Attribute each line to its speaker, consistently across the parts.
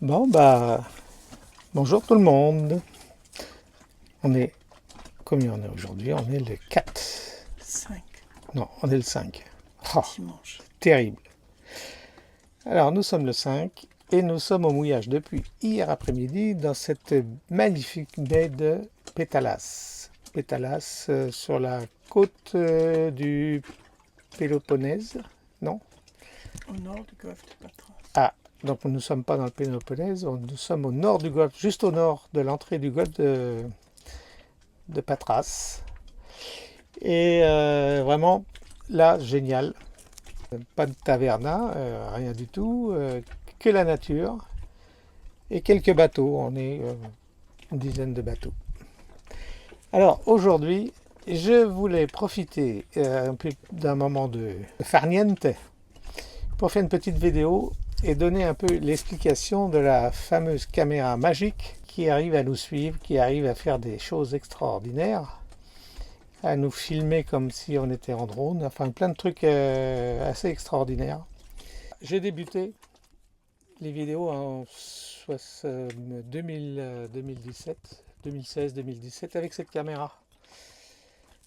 Speaker 1: Bon, bah, bonjour tout le monde. On est, combien on est aujourd'hui? On est le 4.
Speaker 2: 5
Speaker 1: Non, on est le 5. Oh,
Speaker 2: dimanche.
Speaker 1: terrible. Alors, nous sommes le 5 et nous sommes au mouillage depuis hier après-midi dans cette magnifique baie de Pétalas. Pétalas, sur la côte du Péloponnèse, non?
Speaker 2: Au nord du golfe de Patras.
Speaker 1: Ah, donc nous ne sommes pas dans le Péloponnèse, nous sommes au nord du golfe, juste au nord de l'entrée du golfe de Patras. Et vraiment, là, génial. Pas de taverna, rien du tout, que la nature et quelques bateaux. On est une dizaine de bateaux. Alors aujourd'hui, je voulais profiter un peu d'un moment de farniente pour faire une petite vidéo et donner un peu l'explication de la fameuse caméra magique qui arrive à nous suivre, qui arrive à faire des choses extraordinaires, à nous filmer comme si on était en drone, enfin plein de trucs assez extraordinaires. J'ai débuté les vidéos en 2017, 2016-2017 avec cette caméra,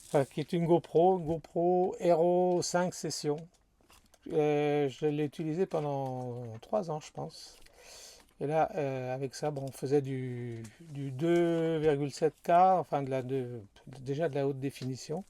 Speaker 1: enfin, qui est une GoPro Hero 5 sessions. Je l'ai utilisée pendant 3 ans, je pense. Et là, avec ça, bon, on faisait du 2,7K, enfin déjà de la haute définition,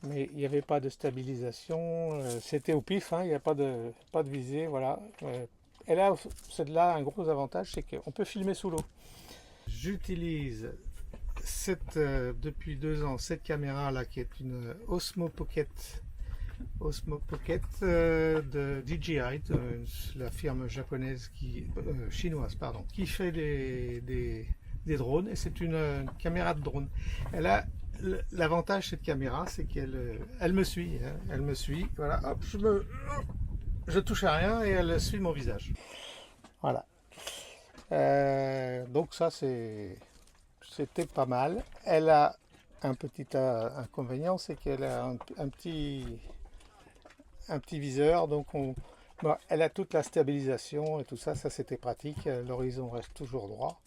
Speaker 1: mais il n'y avait pas de stabilisation, c'était au pif, hein, il n'y a pas de visée, voilà. Et là, c'est là un gros avantage, c'est qu'on peut filmer sous l'eau. J'utilise depuis 2 ans cette caméra là qui est une Osmo Pocket de DJI, la firme japonaise chinoise, pardon, qui fait des drones, et c'est une caméra de drone. Elle a l'avantage, cette caméra, c'est qu'elle me suit, hein, elle me suit, voilà, hop, je touche à rien et elle suit mon visage. Voilà. Donc ça c'était pas mal. Elle a un petit inconvénient, c'est qu'elle a un petit viseur, donc bon, elle a toute la stabilisation et tout ça, ça c'était pratique, l'horizon reste toujours droit.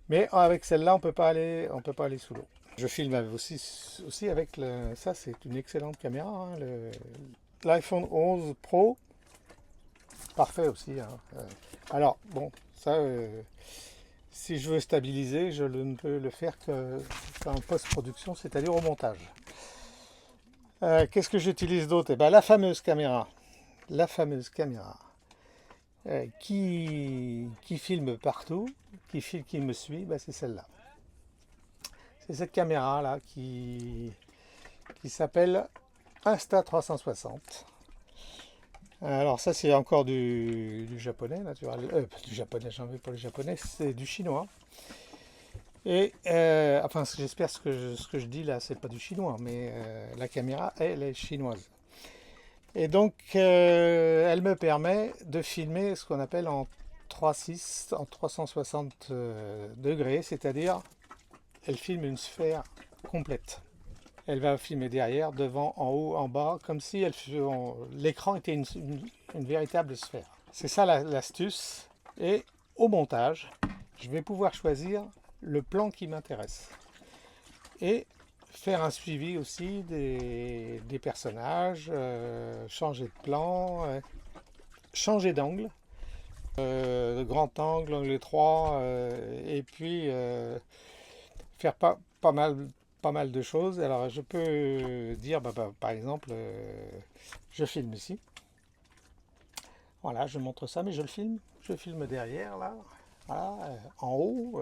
Speaker 1: Mais avec celle-là, on peut pas aller sous l'eau. Je filme aussi avec ça, c'est une excellente caméra, hein, l'iPhone 11 Pro, parfait aussi, hein. Alors bon, ça, si je veux stabiliser, je ne peux le faire qu'en post-production, c'est-à-dire au montage. Qu'est-ce que j'utilise d'autre? Eh ben, la fameuse caméra qui filme partout, qui me suit, ben, c'est celle-là. C'est cette caméra-là qui s'appelle Insta360. Alors ça, c'est encore du japonais, naturel. Du japonais, j'en veux pas le japonais, c'est du chinois. Et enfin, j'espère ce que je dis là, c'est pas du chinois, mais la caméra, elle est chinoise. Et donc, elle me permet de filmer ce qu'on appelle en 3.6, en 360 degrés, c'est-à-dire, elle filme une sphère complète. Elle va filmer derrière, devant, en haut, en bas, comme si l'écran était une véritable sphère. C'est ça l'astuce. Et au montage, je vais pouvoir choisir le plan qui m'intéresse et faire un suivi aussi des personnages, changer de plan, changer d'angle, grand angle, angle étroit, et puis faire pas mal de choses. Alors je peux dire, par exemple, je filme ici. Voilà, je montre ça, mais je filme derrière là, voilà, en haut,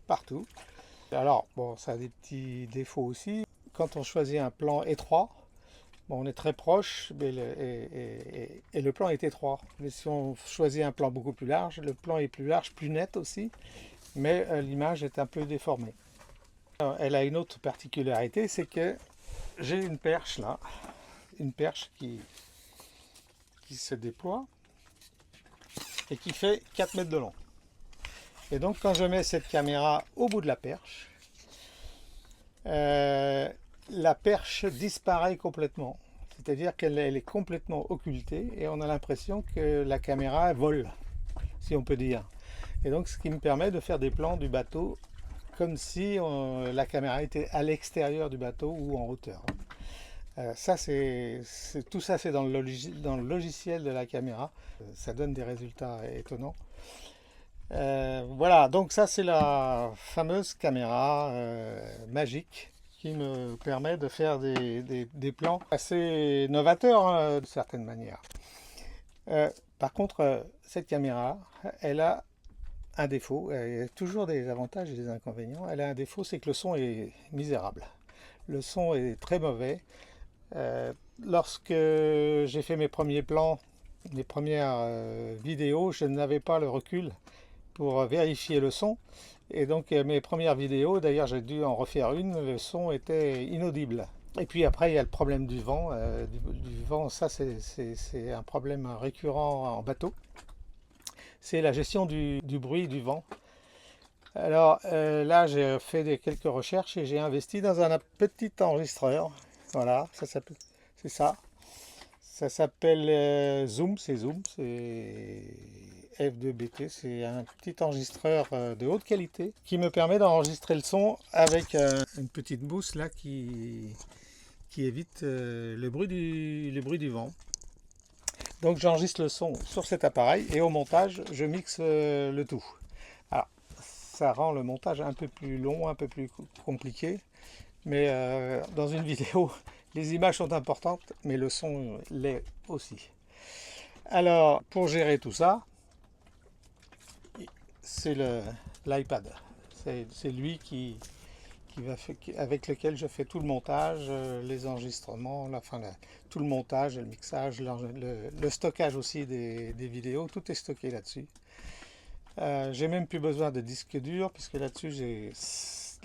Speaker 1: partout. Alors, bon, ça a des petits défauts aussi. Quand on choisit un plan étroit, bon, on est très proche et le plan est étroit. Mais si on choisit un plan beaucoup plus large, le plan est plus large, plus net aussi, mais l'image est un peu déformée. Alors, elle a une autre particularité, c'est que j'ai une perche là, une perche qui se déploie et qui fait 4 mètres de long. Et donc quand je mets cette caméra au bout de la perche disparaît complètement. C'est-à-dire qu'elle est complètement occultée et on a l'impression que la caméra vole. si on peut dire. Et donc ce qui me permet de faire des plans du bateau comme si la caméra était à l'extérieur du bateau ou en hauteur. Tout ça c'est dans le logiciel de la caméra. Ça donne des résultats étonnants. Voilà, donc ça c'est la fameuse caméra magique qui me permet de faire des plans assez novateurs, hein, de certaine manière. Par contre, cette caméra, elle a un défaut. Il y a toujours des avantages et des inconvénients. Elle a un défaut, c'est que le son est misérable. Le son est très mauvais. Lorsque j'ai fait mes premiers plans, mes premières vidéos, je n'avais pas le recul pour vérifier le son. Et donc mes premières vidéos, d'ailleurs j'ai dû en refaire une, le son était inaudible. Et puis après il y a le problème du vent. Du vent, ça c'est un problème récurrent en bateau. C'est la gestion du bruit du vent. Alors là j'ai fait quelques recherches et j'ai investi dans un petit enregistreur. Voilà, c'est ça. Ça s'appelle Zoom, c'est F2BT, c'est un petit enregistreur de haute qualité qui me permet d'enregistrer le son avec une petite mousse là qui évite le bruit du vent. Donc j'enregistre le son sur cet appareil et au montage je mixe le tout. Alors ça rend le montage un peu plus long, un peu plus compliqué, mais dans une vidéo les images sont importantes mais le son l'est aussi. Alors pour gérer tout ça, c'est l'iPad. C'est lui avec lequel je fais tout le montage, les enregistrements, tout le montage, le mixage, le stockage aussi des vidéos, tout est stocké là-dessus. J'ai même plus besoin de disque dur, puisque là-dessus j'ai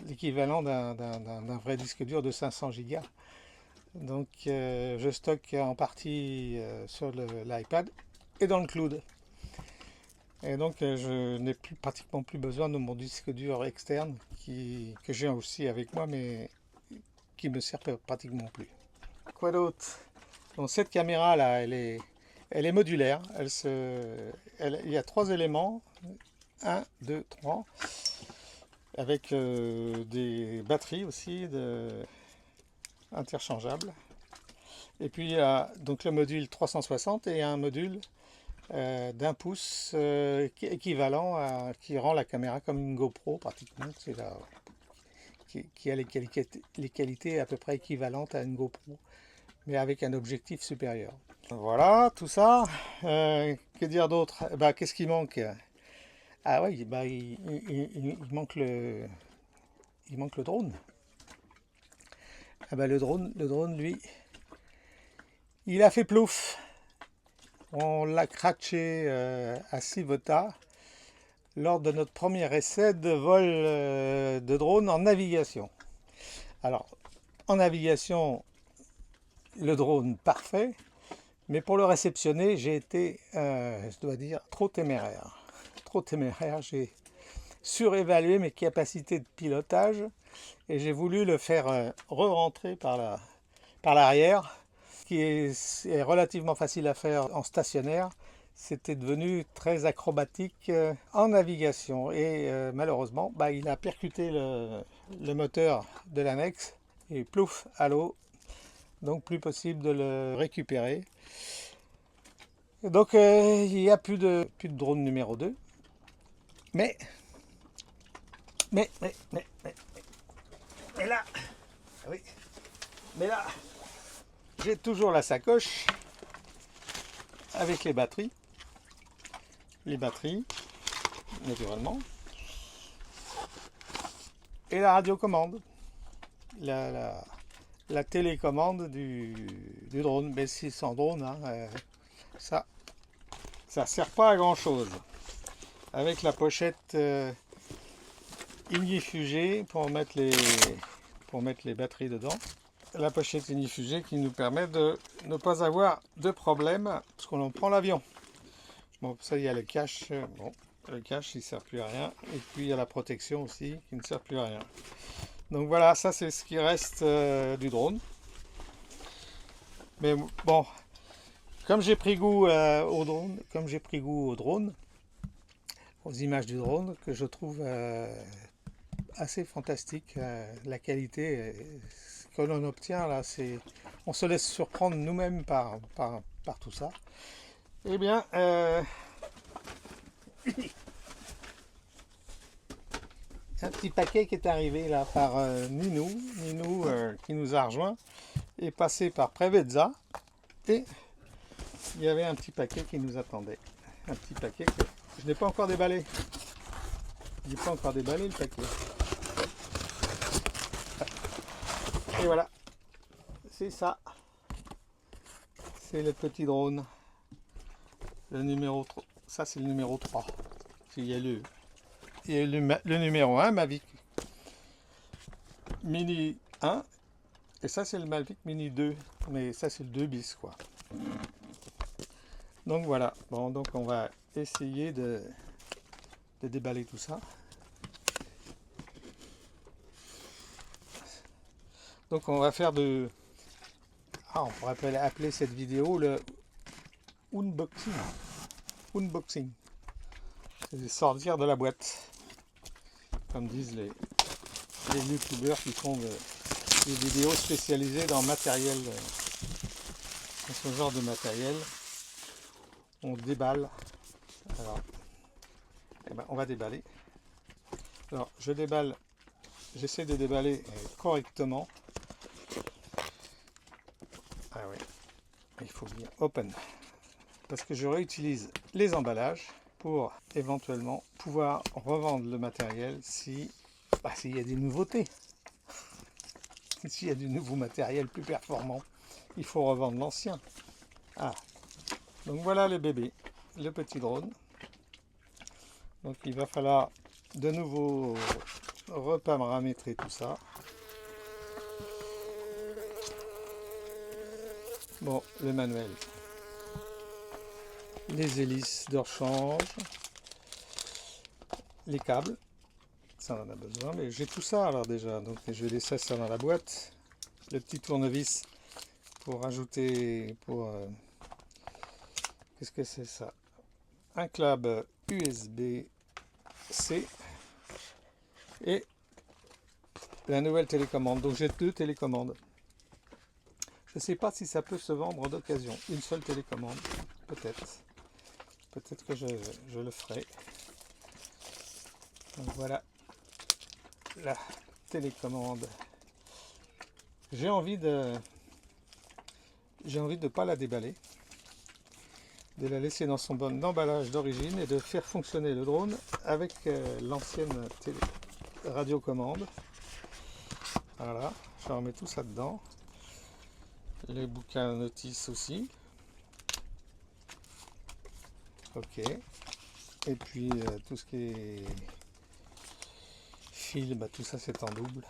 Speaker 1: l'équivalent d'un vrai disque dur de 500 Go. Donc je stocke en partie sur l'iPad et dans le cloud. Et donc je n'ai pratiquement plus besoin de mon disque dur externe que j'ai aussi avec moi mais qui me sert pratiquement plus. Quoi d'autre? Donc cette caméra là, elle est modulaire. Il y a 3 éléments, 1, 2, 3, avec des batteries aussi interchangeables. Et puis il y a donc le module 360 et un module d'1 pouce équivalent qui rend la caméra comme une GoPro pratiquement, qui a les qualités à peu près équivalentes à une GoPro mais avec un objectif supérieur. Voilà tout ça. Que dire d'autre? Qu'est-ce qui manque? Ah oui, il manque le drone. Le drone lui il a fait plouf. On l'a cratché à Civota lors de notre premier essai de vol de drone en navigation. Alors, en navigation, le drone parfait, mais pour le réceptionner, j'ai été, je dois dire, trop téméraire. Trop téméraire, j'ai surévalué mes capacités de pilotage et j'ai voulu le faire re-rentrer par l'arrière. Qui est relativement facile à faire en stationnaire, c'était devenu très acrobatique en navigation et malheureusement il a percuté le moteur de l'annexe et plouf à l'eau, donc plus possible de le récupérer. Et donc il n'y a plus de drone numéro 2, mais là, oui, mais là j'ai toujours la sacoche avec les batteries naturellement, et la radiocommande, la télécommande du drone. Mais si sans drone, hein, ça sert pas à grand chose. Avec la pochette ignifugée pour mettre les batteries dedans. La pochette ignifugée qui nous permet de ne pas avoir de problème parce qu'on en prend l'avion. Bon, ça, il y a le cache. Bon, le cache, il ne sert plus à rien. Et puis, il y a la protection aussi qui ne sert plus à rien. Donc voilà, ça, c'est ce qui reste du drone. Mais bon, comme j'ai pris goût au drone, aux images du drone que je trouve assez fantastique. La qualité que l'on obtient là, on se laisse surprendre nous-mêmes par tout ça. Eh bien, un petit paquet qui est arrivé là par Ninou qui nous a rejoint, est passé par Prevezza et il y avait un petit paquet qui nous attendait. Un petit paquet que je n'ai pas encore déballé. Je n'ai pas encore déballé le paquet. Et voilà, c'est ça. C'est le petit drone. Le numéro 3. Ça c'est le numéro 3. Il y a le numéro 1, Mavic Mini 1. Et ça c'est le Mavic Mini 2. Mais ça c'est le 2 bis quoi. Donc voilà. Bon, donc on va essayer de déballer tout ça. Donc on va faire on pourrait appeler cette vidéo le unboxing. Unboxing. C'est sortir de la boîte. Comme disent les youtubeurs qui font des vidéos spécialisées dans matériel, dans ce genre de matériel. On déballe. Alors, on va déballer. Alors, j'essaie de déballer correctement. Ah oui, il faut bien open. Parce que je réutilise les emballages pour éventuellement pouvoir revendre le matériel s'il y a des nouveautés. S'il y a du nouveau matériel plus performant, il faut revendre l'ancien. Ah, donc voilà le bébé, le petit drone. Donc il va falloir de nouveau reparamétrer tout ça. Bon, le manuel. Les hélices de rechange. Les câbles. Ça on en a besoin, mais j'ai tout ça alors déjà. Donc je vais laisser ça dans la boîte. Le petit tournevis pour ajouter, qu'est-ce que c'est ça? Un câble USB-C et la nouvelle télécommande. Donc j'ai 2 télécommandes. Je ne sais pas si ça peut se vendre d'occasion. Une seule télécommande, peut-être. Peut-être que je le ferai. Donc voilà la télécommande. J'ai envie de pas la déballer, de la laisser dans son bon emballage d'origine et de faire fonctionner le drone avec l'ancienne radiocommande. Voilà, je remets tout ça dedans. Les bouquins notices aussi. Ok. Et puis tout ce qui est fil, tout ça c'est en double.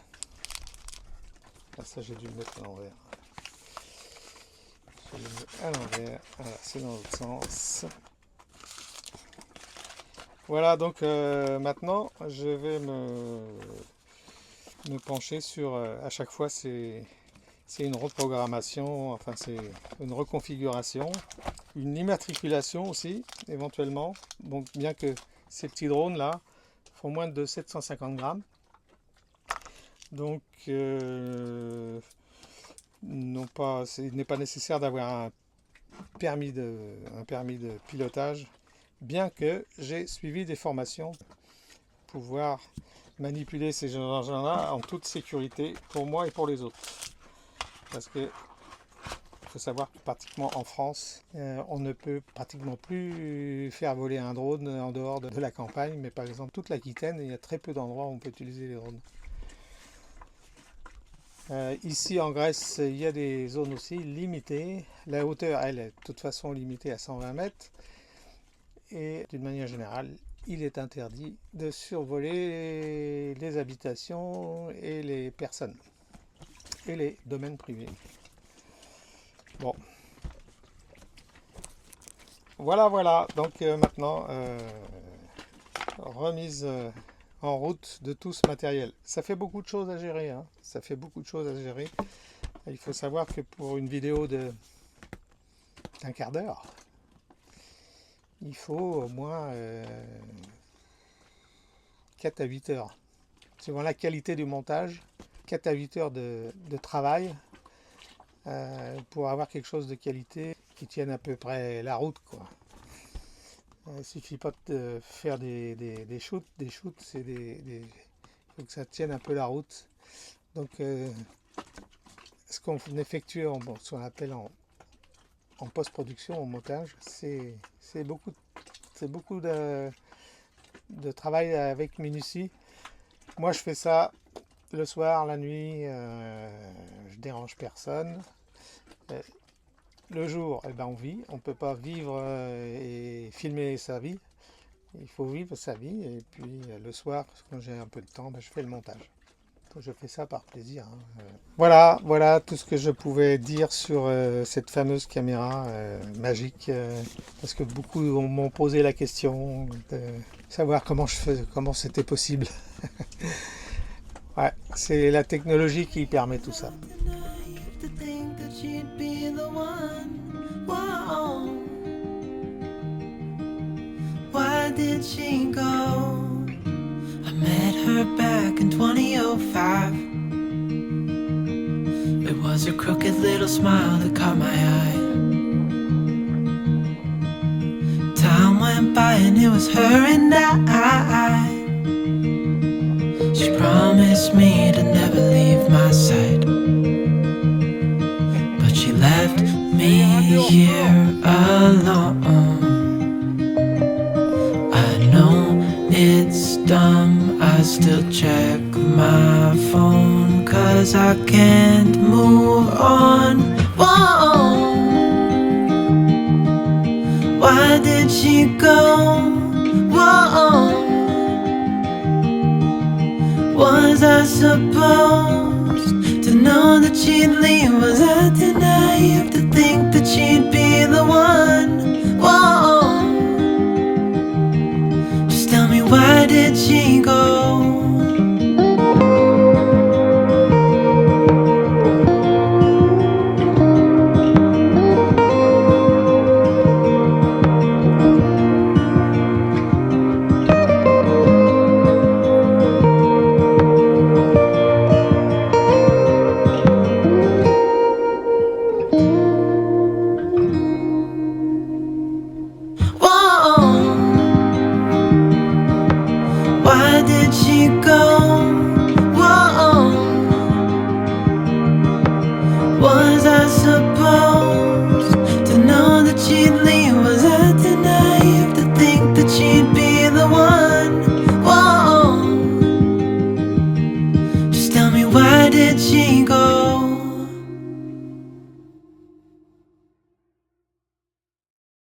Speaker 1: Là, ça j'ai dû le mettre à l'envers. Je le mets à l'envers. Voilà, c'est dans l'autre sens. Voilà, donc maintenant je vais me pencher sur, à chaque fois c'est une reprogrammation, enfin c'est une reconfiguration, une immatriculation aussi éventuellement. Donc bien que ces petits drones là font moins de 750 grammes, donc il n'est pas nécessaire d'avoir un permis de pilotage, bien que j'ai suivi des formations pour pouvoir manipuler ces engins-là en toute sécurité pour moi et pour les autres. Parce que il faut savoir que pratiquement en France, on ne peut pratiquement plus faire voler un drone en dehors de la campagne, mais par exemple toute l'Aquitaine, il y a très peu d'endroits où on peut utiliser les drones. Ici en Grèce, il y a des zones aussi limitées. La hauteur, elle est de toute façon limitée à 120 mètres. Et d'une manière générale, il est interdit de survoler les habitations et les personnes et les domaines privés. Bon. Voilà. Donc maintenant, remise en route de tout ce matériel. Ça fait beaucoup de choses à gérer. Hein. Ça fait beaucoup de choses à gérer. Il faut savoir que pour une vidéo d'un quart d'heure, il faut au moins 4 à 8 heures. Suivant la qualité du montage, 4 à 8 heures de travail pour avoir quelque chose de qualité qui tienne à peu près la route, quoi. Il ne suffit pas de faire des shoots. Des shoots, il faut que ça tienne un peu la route. Donc, ce qu'on effectue, ce qu'on appelle en post-production, en montage, c'est beaucoup de travail avec minutie. Moi, je fais ça le soir, la nuit, je dérange personne. Le jour, on vit. On ne peut pas vivre et filmer sa vie. Il faut vivre sa vie. Et puis le soir, quand j'ai un peu de temps, je fais le montage. Donc, je fais ça par plaisir. Voilà tout ce que je pouvais dire sur cette fameuse caméra magique. Parce que beaucoup m'ont posé la question de savoir comment c'était possible. Ouais, c'est la technologie qui permet tout ça.
Speaker 3: Why did she go? I met her back in 2005. It was her crooked little smile that caught my eye. Time went by and it was her and I. She promised me to never leave my side, but she left me here alone. I know it's dumb, I still check my phone, 'cause I can't move on. Whoa. Why did she go? Whoa. Was I supposed to know that she'd leave? Was I too naive to think that she'd be the one? Whoa. Just tell me, why did she go?